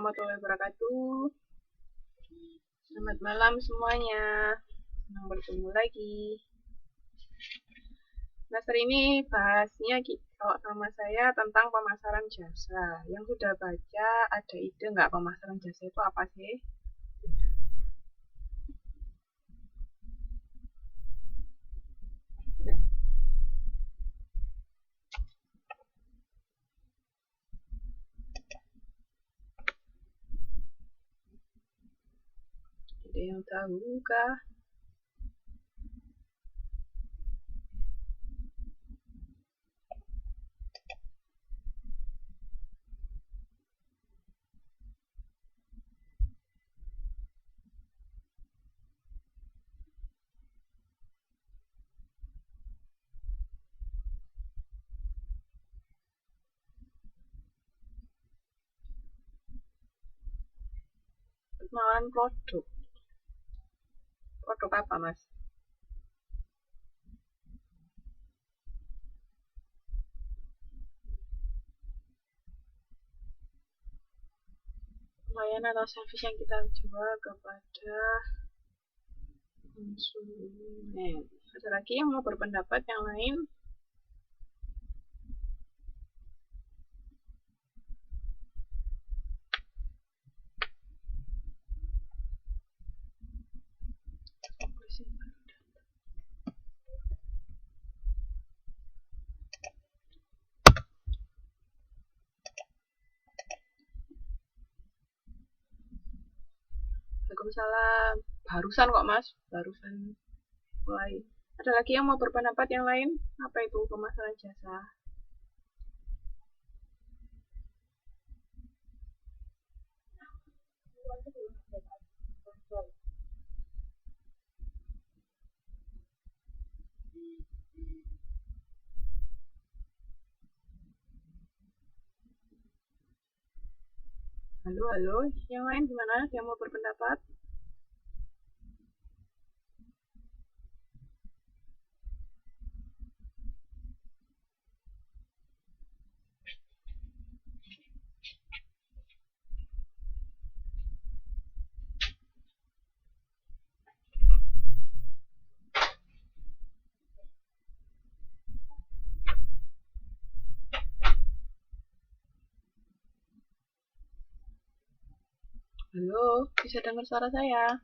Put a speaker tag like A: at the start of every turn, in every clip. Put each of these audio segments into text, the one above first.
A: Warahmatullahi wabarakatuh. Selamat malam semuanya. Senang bertemu lagi. Semester ini bahasnya kalau sama saya tentang pemasaran jasa. Yang sudah baca ada ide nggak pemasaran jasa itu apa sih? Ada yang tahu kah? Pengenalan produk. Produk apa, Mas? Layanan atau service yang kita jual kepada konsumen. Ada lagi yang mau berpendapat yang lain? Waalaikumsalam. Barusan kok Mas, barusan mulai. Ada lagi yang mau berpendapat yang lain? Apa itu pemasaran jasa? Halo, halo. Yang lain gimana? Yang mau berpendapat? Halo, bisa dengar suara saya?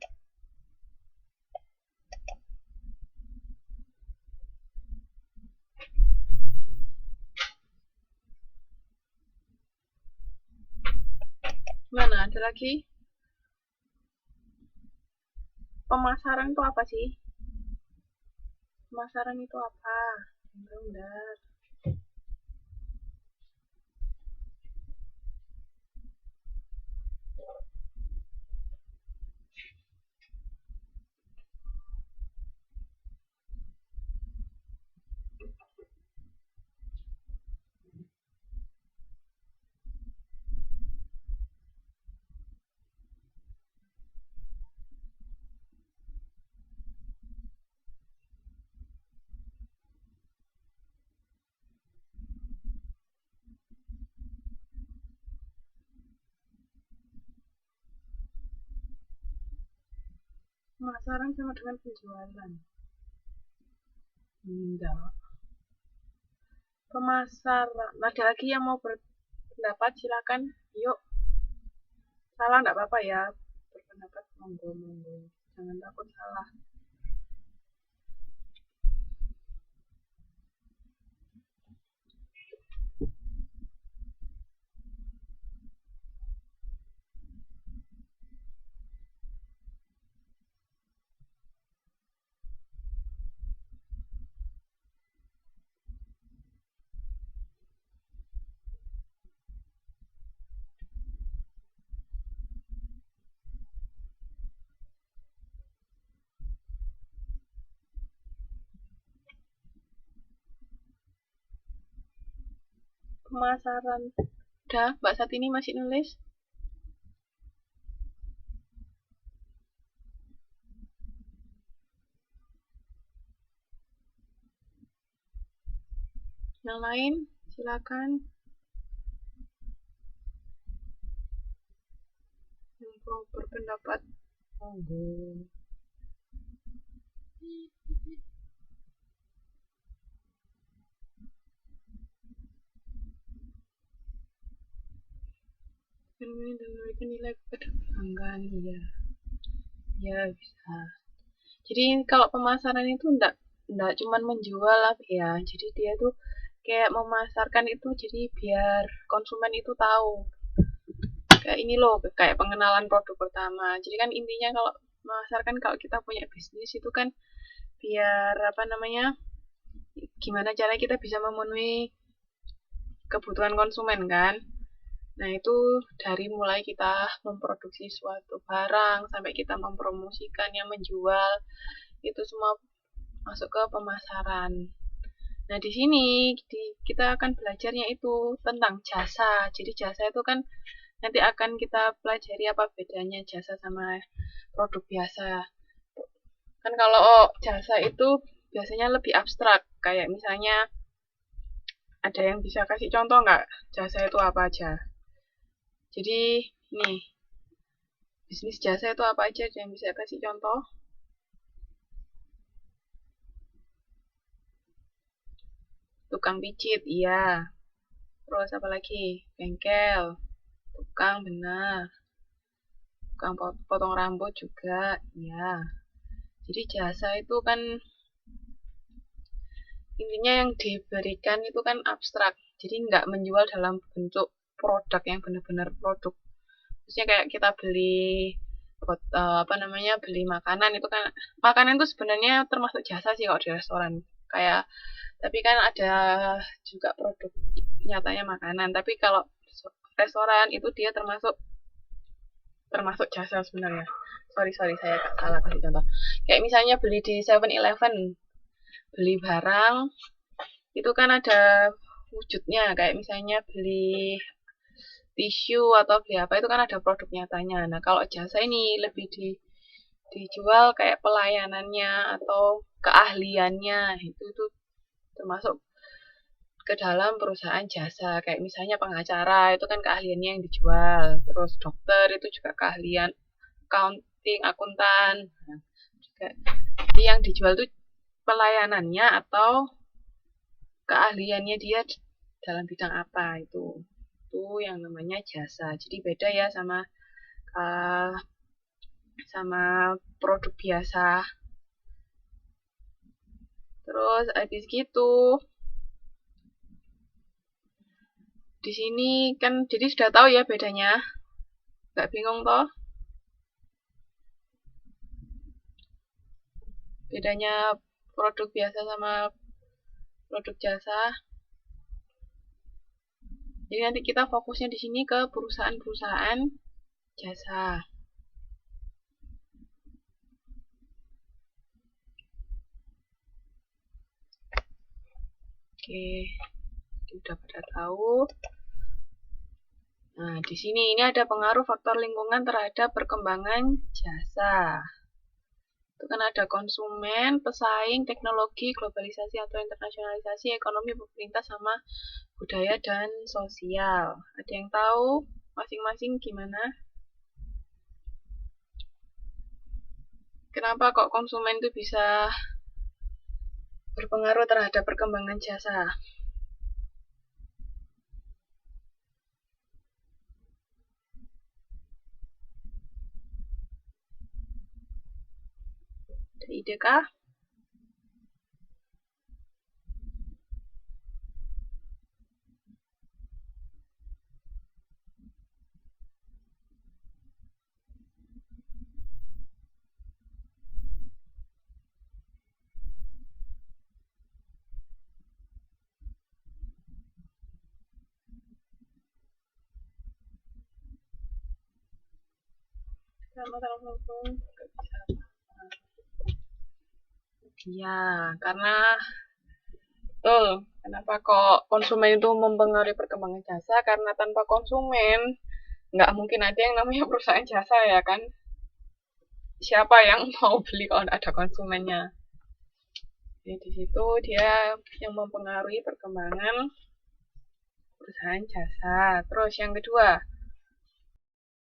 A: Gimana? Ada lagi? Pemasaran itu apa sih? Pemasaran itu apa? Bentar. Pemasaran sama dengan penjualan. Enggak. Pemasaran. Ada lagi yang mau berpendapat? Silakan. Yuk. Salah nggak apa-apa ya. Berpendapat monggo monggo. Jangan takut salah. Pemasaran. Udah, Mbak saat ini masih nulis? Yang lain, silakan. mau berpendapat, monggo. Ini dan memberikan nilai kepada pelanggan, ya bisa. Jadi kalau pemasaran itu enggak cuman menjual ya, jadi dia tuh kayak memasarkan itu jadi biar konsumen itu tahu kayak ini loh, kayak pengenalan produk pertama. Jadi kan intinya kalau memasarkan, kalau kita punya bisnis itu kan biar apa namanya, gimana cara kita bisa memenuhi kebutuhan konsumen kan. Nah itu dari mulai kita memproduksi suatu barang sampai kita mempromosikannya, menjual, itu semua masuk ke pemasaran. Nah di sini kita akan belajarnya itu tentang jasa. Jadi jasa itu kan nanti akan kita pelajari apa bedanya jasa sama produk biasa. Kan kalau jasa itu biasanya lebih abstrak, kayak misalnya ada yang bisa kasih contoh nggak jasa itu apa aja? Jadi nih, bisnis jasa itu apa aja yang bisa kasih contoh? Tukang pijit, iya. Terus apa lagi? Bengkel, tukang benar. Tukang potong rambut juga, iya. Jadi jasa itu kan intinya yang diberikan itu kan abstrak. Jadi nggak menjual dalam bentuk produk yang benar-benar produk. Maksudnya kayak kita beli beli makanan itu kan, makanan itu sebenarnya termasuk jasa sih kalau di restoran. Kayak tapi kan ada juga produk nyatanya makanan. Tapi kalau restoran itu dia termasuk jasa sebenarnya. Sorry saya salah kasih contoh. Kayak misalnya beli di 7-Eleven, beli barang itu kan ada wujudnya, kayak misalnya beli tisu atau beli apa itu kan ada produk nyatanya. Nah kalau jasa ini lebih dijual kayak pelayanannya atau keahliannya, itu termasuk ke dalam perusahaan jasa. Kayak misalnya pengacara itu kan keahliannya yang dijual, terus dokter itu juga keahlian accounting, akuntan. Nah, juga yang dijual itu pelayanannya atau keahliannya dia dalam bidang apa, itu yang namanya jasa. Jadi beda ya sama produk biasa. Terus habis gitu di sini kan jadi sudah tahu ya bedanya, nggak bingung toh bedanya produk biasa sama produk jasa. Jadi nanti kita fokusnya di sini ke perusahaan-perusahaan jasa. Oke, udah pada tahu. Nah, di sini ini ada pengaruh faktor lingkungan terhadap perkembangan jasa. Itu kan ada konsumen, pesaing, teknologi, globalisasi atau internasionalisasi, ekonomi, pemerintah, sama budaya dan sosial. Ada yang tahu masing-masing gimana? Kenapa kok konsumen itu bisa berpengaruh terhadap perkembangan jasa? Ada ide kah? Iya, karena kenapa kok konsumen itu mempengaruhi perkembangan jasa? Karena tanpa konsumen nggak mungkin ada yang namanya perusahaan jasa ya kan? Siapa yang mau beli kalau nggak ada konsumennya? Jadi di situ dia yang mempengaruhi perkembangan perusahaan jasa. Terus yang kedua,